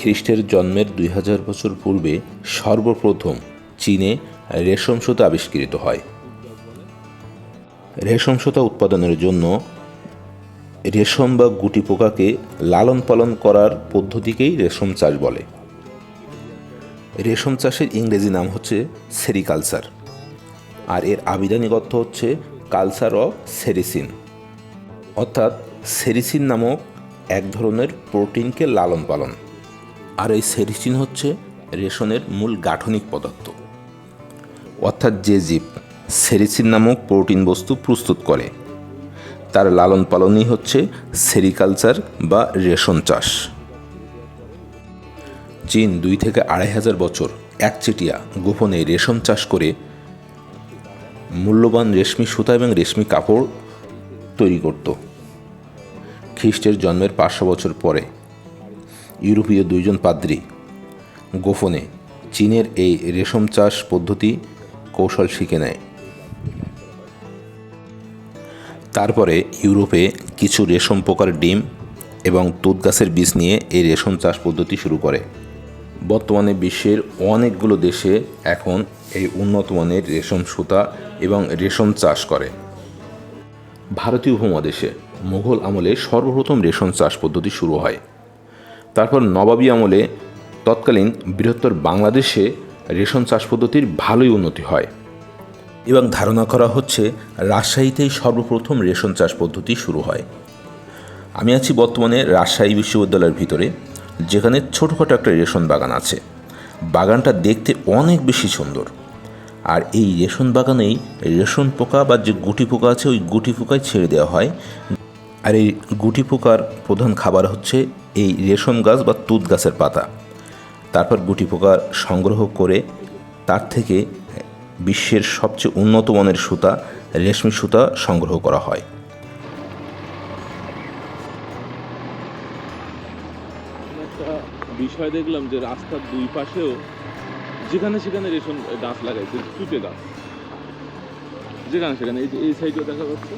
খ্রিস্টের জন্মের 2000 বছর পূর্বে সর্বপ্রথম চীনে রেশম সুতা আবিষ্কৃত হয়। রেশম সুতা উৎপাদনের জন্য রেশম বা গুটি পোকাকে লালন পালন করার পদ্ধতিকেই রেশম চাষ বলে। রেশম চাষের ইংরেজি নাম হচ্ছে সেরিকালচার, আর এর আবিধানিক অর্থ হচ্ছে কালচার অফ সেরিসিন, অর্থাৎ সেরিসিন নামক এক ধরনের প্রোটিনকে লালন পালন। আর এই সেরিসিন হচ্ছে রেশমের মূল গাঠনিক পদার্থ, অর্থাৎ যে জীব সেরিসিন নামক প্রোটিন বস্তু প্রস্তুত করে তার লালন পালনই হচ্ছে সেরিকালচার বা রেশম চাষ। চীন 2 থেকে 2500 বছর একচেটিয়া গোপনে রেশম চাষ করে মূল্যবান রেশমি সুতা এবং রেশমি কাপড় তৈরি করত। খ্রিস্টের জন্মের 500 বছর পরে ইউরোপীয় 2 পাদ্রী গোপনে চীনের এই রেশম চাষ পদ্ধতি কৌশল শিখে নেয়। তারপরে ইউরোপে কিছু রেশম পোকার ডিম এবং তুঁত গাছের বীজ নিয়ে এই রেশম চাষ পদ্ধতি শুরু করে। বর্তমানে বিশ্বের অনেকগুলো দেশে এখন এই উন্নত মানের রেশম সুতা এবং রেশম চাষ করে। ভারতীয় উপমহাদেশে মুঘল আমলে সর্বপ্রথম রেশম চাষ পদ্ধতি শুরু হয়। তারপর নবাবী আমলে তৎকালীন বৃহত্তর বাংলাদেশে রেশম চাষ পদ্ধতির ভালোই উন্নতি হয় এবং ধারণা করা হচ্ছে রাজশাহীতেই সর্বপ্রথম রেশম চাষ পদ্ধতি শুরু হয়। আমি আছি বর্তমানে রাজশাহী বিশ্ববিদ্যালয়ের ভিতরে, যেখানে ছোটোখাটো একটা রেশম বাগান আছে। বাগানটা দেখতে অনেক বেশি সুন্দর, আর এই রেশম বাগানেই রেশম পোকা বা যে গুটি পোকা আছে ওই গুটি পোকায় ছেড়ে দেওয়া হয়। আর এই গুটি পোকার প্রধান খাবার হচ্ছে এই রেশম গাছ বা তুঁত গাছের পাতা। তারপর গুটি পোকা সংগ্রহ করে তার থেকে বিশ্বের সবচেয়ে উন্নত মানের সুতা, রেশমি সুতা সংগ্রহ করা হয়। একটা বিষয় দেখলাম যে রাস্তার 2 পাশেও যেখানে সেখানে রেশম গাছ লাগাইছে, তুঁতে গাছ যেখানে সেখানে, এই সাইডেও দেখা যাচ্ছে।